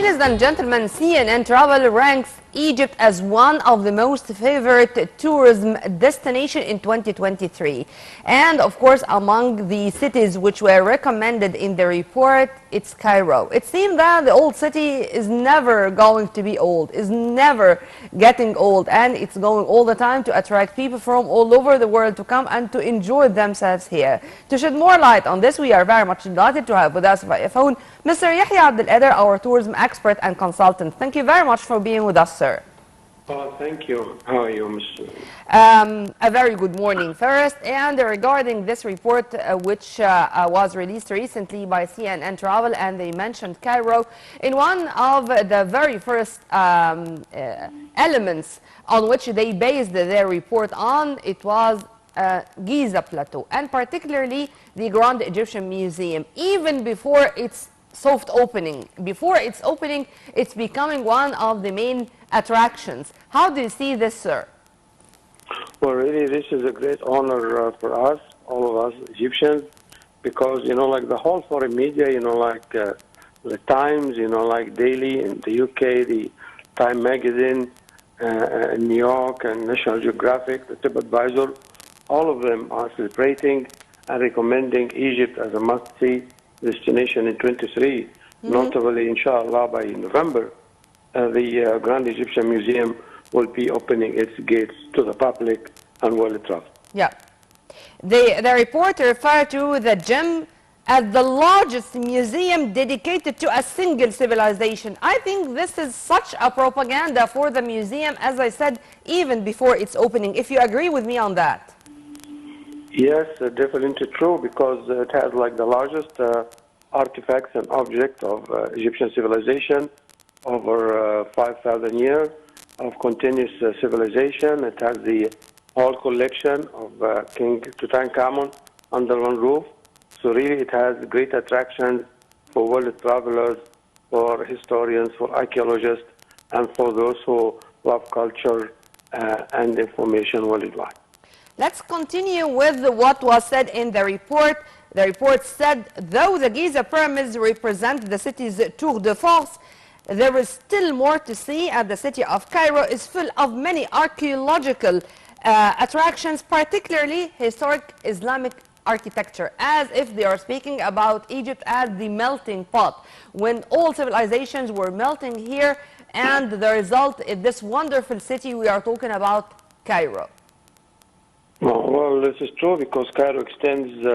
Ladies and gentlemen, CNN Travel ranks Egypt as one of the most favorite tourism destination in 2023. And of course, among the cities which were recommended in the report, it's Cairo. It seems that the old city is never going to be old, is never getting old, and it's going all the time to attract people from all over the world to come and to enjoy themselves here. To shed more light on this, we are very much delighted to have with us via phone Mr. Yehia Abdul, our tourism expert and consultant. Thank you very much for being with us, sir. Oh, thank you. How are you, Mr.? A very good morning first. And regarding this report, which was released recently by CNN Travel, and they mentioned Cairo, in one of the very first elements on which they based their report on, it was Giza Plateau, and particularly the Grand Egyptian Museum. Even before its soft opening, it's becoming one of the main attractions. How do you see this, sir? Well, really, this is a great honor for us, all of us Egyptians, because, like the whole foreign media, like the Times, like Daily in the UK, the Time Magazine in New York, and National Geographic, the TripAdvisor, all of them are celebrating and recommending Egypt as a must-see destination in 23. Notably, inshallah, by November, the Grand Egyptian Museum will be opening its gates to the public and world travel. Yeah. The report referred to the gem as the largest museum dedicated to a single civilization. I think this is such a propaganda for the museum, as I said, even before its opening, if you agree with me on that. Yes, definitely true, because it has like the largest artifacts and objects of Egyptian civilization over 5,000 years of continuous civilization. It has the whole collection of King Tutankhamun under one roof. So really it has great attractions for world travelers, for historians, for archaeologists, and for those who love culture and information worldwide. Let's continue with what was said in the report. The report said, though the Giza pyramids represent the city's tour de force, there is still more to see, and the city of Cairo is full of many archaeological attractions, particularly historic Islamic architecture, as if they are speaking about Egypt as the melting pot, when all civilizations were melting here, and the result is this wonderful city we are talking about, Cairo. Well, this is true because Cairo extends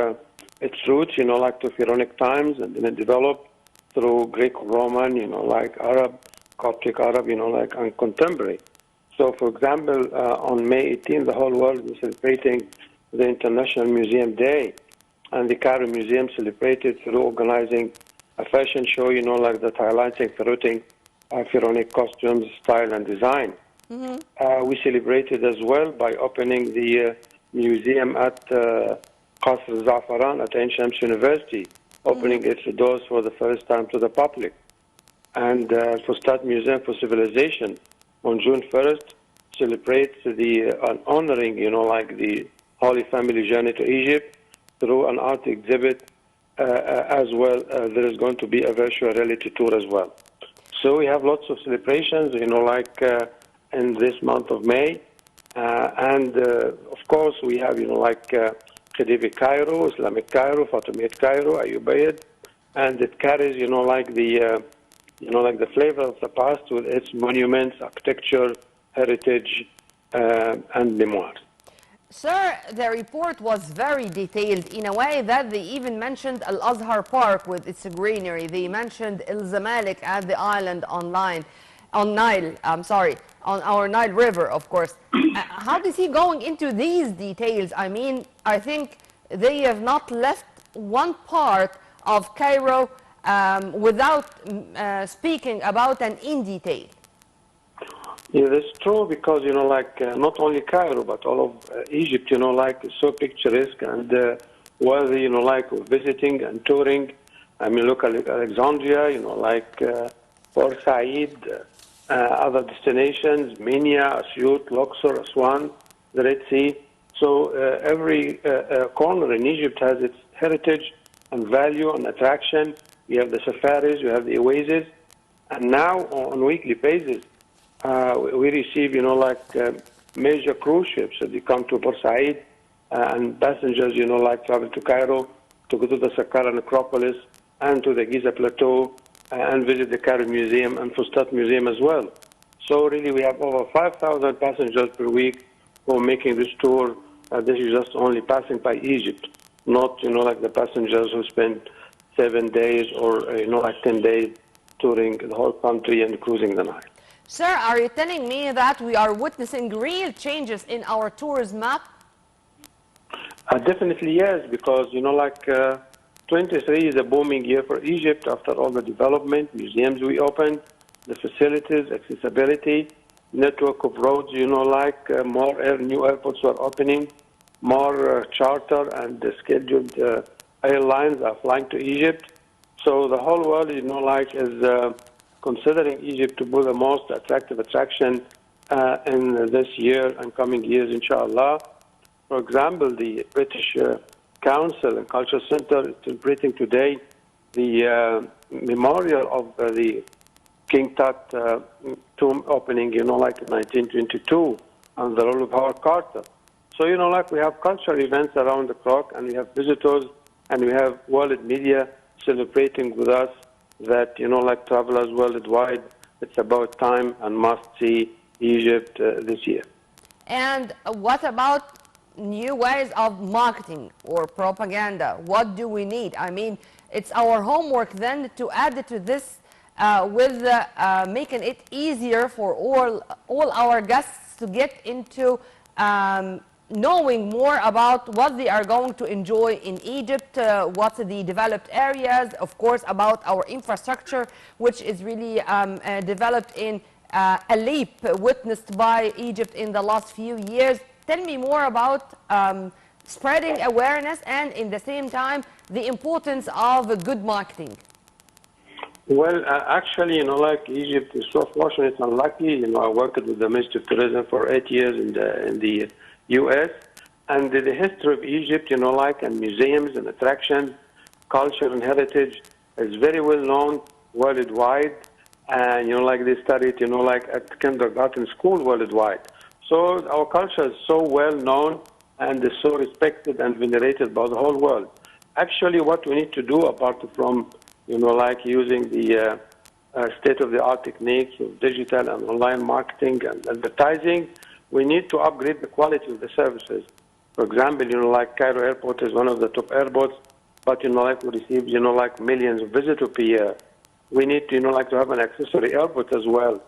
its roots, like to Pharaonic times, and then it developed through Greek-Roman, like Arab, Coptic Arab, like and contemporary. So, for example, on May 18th, the whole world is celebrating the International Museum Day, and the Cairo Museum celebrated through organizing a fashion show, like that highlighting Pharaonic costumes, style, and design. We celebrated as well by opening the museum at Qasr Za'faran at Ain Shams University, opening its doors for the first time to the public. And Fustat Museum for Civilization on June 1st celebrates the honoring, like the Holy Family journey to Egypt through an art exhibit as well. There is going to be a virtual reality tour as well. So we have lots of celebrations, like in this month of May. And of course, we have, like Khedive Cairo, Islamic Cairo, Fatimid Cairo, Ayyubiyid, and it carries, like the flavor of the past with its monuments, architecture, heritage, and memoirs. Sir, the report was very detailed in a way that they even mentioned Al-Azhar Park with its greenery. They mentioned El Zamalek at the island on our Nile River, of course. How is he going into these details? I mean, I think they have not left one part of Cairo without speaking about and in detail. Yeah, that's true because, not only Cairo, but all of Egypt, is so picturesque and worthy, like visiting and touring. I mean, look at Alexandria, Port Said, other destinations, Minya, Asyut, Luxor, Aswan, the Red Sea. So every corner in Egypt has its heritage and value and attraction. You have the safaris, you have the oasis, And now on a weekly basis, we receive, major cruise ships. So they come to Port Said, and passengers, travel to Cairo to go to the Saqqara necropolis and to the Giza Plateau and visit the Cairo Museum and Fustat Museum as well. So really, we have over 5,000 passengers per week who are making this tour. This is just only passing by Egypt, not, like the passengers who spend 7 days or, 10 days touring the whole country and cruising the Nile. Sir, are you telling me that we are witnessing real changes in our tourism map? Definitely yes, because 23 is a booming year for Egypt after all the development, museums we opened, the facilities, accessibility, network of roads, more new airports were opening, more charter and scheduled airlines are flying to Egypt. So the whole world, is considering Egypt to be the most attractive attraction in this year and coming years, inshallah. For example, the British Council and Culture Center is celebrating today the memorial of the King Tut tomb opening, in 1922, and the role of Howard Carter. So, we have cultural events around the clock, and we have visitors, and we have world media celebrating with us that, travelers worldwide, it's about time and must see Egypt this year. And what about new ways of marketing or propaganda? What do we need? I mean, it's our homework then to add to this with making it easier for all our guests to get into knowing more about what they are going to enjoy in Egypt, what's the developed areas, of course, about our infrastructure, which is really developed in a leap witnessed by Egypt in the last few years. Tell me more about spreading awareness and, in the same time, the importance of good marketing. Well, actually, Egypt is so fortunate and lucky. I worked with the Ministry of Tourism for 8 years in the U.S. And the history of Egypt, and museums and attractions, culture and heritage is very well known worldwide. And, they studied, at kindergarten school worldwide. So our culture is so well known and is so respected and venerated by the whole world. Actually, what we need to do, apart from, using the state-of-the-art techniques of digital and online marketing and advertising, we need to upgrade the quality of the services. For example, Cairo Airport is one of the top airports, but, we receive, millions of visitors per year. We need to, to have an accessory airport as well.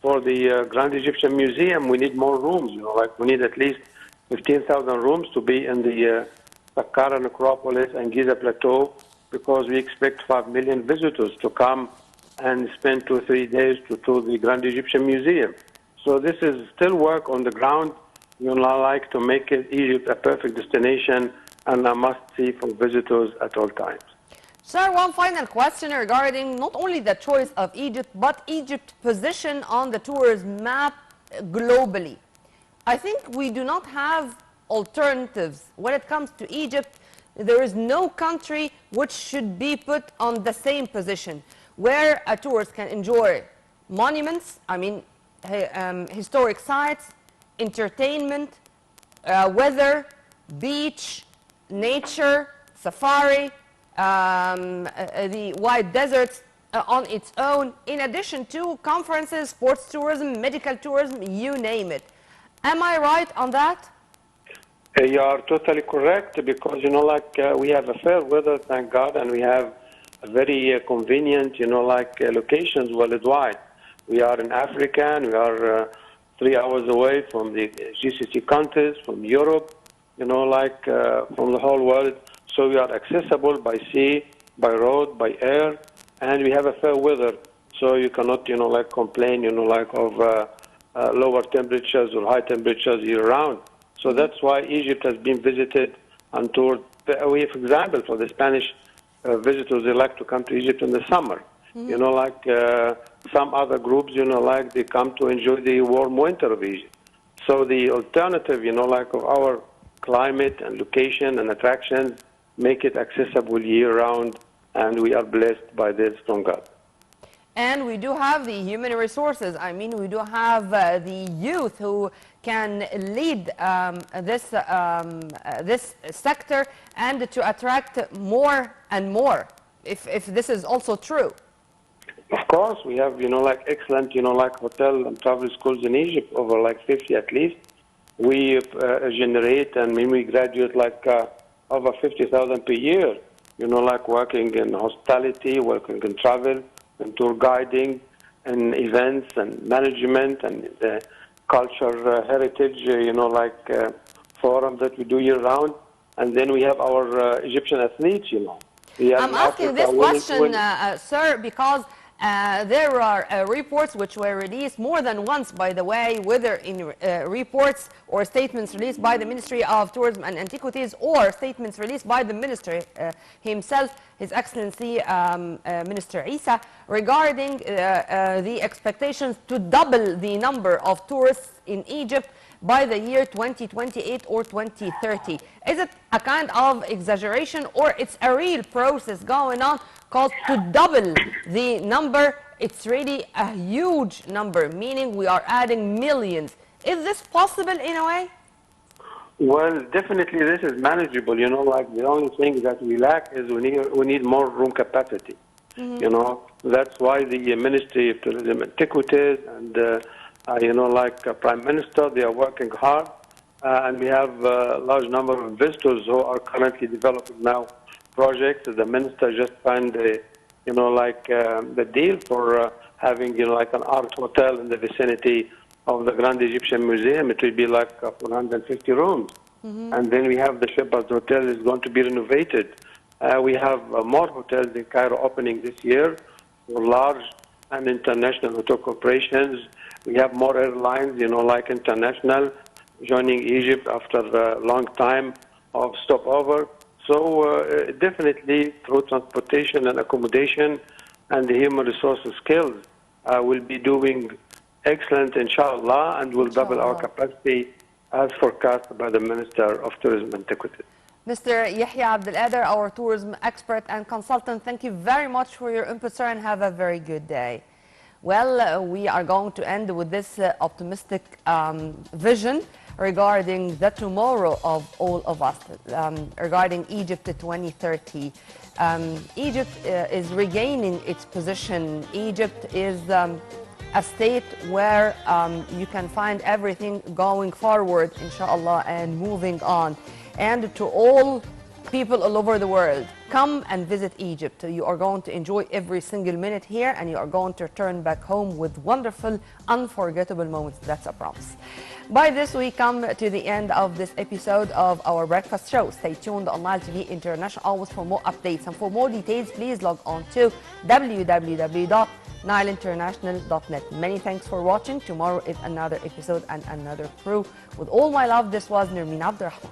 For the Grand Egyptian Museum, we need more rooms. We need at least 15,000 rooms to be in the Saqqara necropolis and Giza Plateau, because we expect 5 million visitors to come and spend 2 or 3 days to tour the Grand Egyptian Museum. So this is still work on the ground, to make Egypt a perfect destination and a must-see for visitors at all times. Sir, one final question regarding not only the choice of Egypt, but Egypt's position on the tourism map globally. I think we do not have alternatives. When it comes to Egypt, there is no country which should be put on the same position, where a tourist can enjoy monuments, historic sites, entertainment, weather, beach, nature, safari, the wide deserts on its own, in addition to conferences, sports tourism, medical tourism, you name it. Am I right on that? You are totally correct, because, we have a fair weather, thank God, and we have a very convenient, locations worldwide. We are in Africa, and we are 3 hours away from the GCC countries, from Europe, from the whole world. So we are accessible by sea, by road, by air, and we have a fair weather. So you cannot, complain, of lower temperatures or high temperatures year-round. So that's why Egypt has been visited and toured. For example, for the Spanish visitors, they like to come to Egypt in the summer. Some other groups, they come to enjoy the warm winter of Egypt. So the alternative, of our climate and location and attractions make it accessible year-round and we are blessed by this from God. And we do have the human resources. I mean, we do have the youth who can lead this sector and to attract more and more, if this is also true. Of course, we have, like excellent, like hotel and travel schools in Egypt, over like 50 at least. We generate, and when we graduate, like over 50,000 per year, like working in hospitality, working in travel, and tour guiding, and events, and management, and culture heritage, like forums that we do year-round. And then we have our Egyptian athletes, I'm asking this question, sir, because there are reports which were released more than once, by the way, whether in reports or statements released by the Ministry of Tourism and Antiquities or statements released by the Minister himself, His Excellency Minister Isa, regarding the expectations to double the number of tourists in Egypt by the year 2028 or 2030. Is it a kind of exaggeration, or it's a real process going on? Because to double the number, it's really a huge number, meaning we are adding millions. Is this possible in a way? Well, definitely this is manageable. Like the only thing that we lack is we need more room capacity. That's why the Ministry of Tourism and Antiquities and Prime Minister, they are working hard, and we have a large number of visitors who are currently developing now projects. The minister just signed the deal for having like an art hotel in the vicinity of the Grand Egyptian Museum. It will be like 450 rooms. And then we have the Shepherd's Hotel is going to be renovated. We have more hotels in Cairo opening this year for large and international hotel corporations. We have more airlines, like international, joining Egypt after a long time of stopover. So definitely through transportation and accommodation and the human resources skills, we'll be doing excellent, inshallah, and we'll double our capacity as forecast by the Minister of Tourism and Antiquities. Mr. Yehia Abdul, our tourism expert and consultant, thank you very much for your input, sir, and have a very good day. Well, we are going to end with this optimistic vision regarding the tomorrow of all of us, regarding Egypt 2030. Egypt is regaining its position. Egypt is a state where you can find everything going forward, inshallah, and moving on. And to all people all over the world, come and visit Egypt. You are going to enjoy every single minute here, and you are going to return back home with wonderful, unforgettable moments. That's a promise. By this, we come to the end of this episode of our breakfast show. Stay tuned on Nile TV International always for more updates. And for more details, please log on to www.nileinternational.net. Many thanks for watching. Tomorrow is another episode and another crew. With all my love, this was Nermeen Abdurrahman.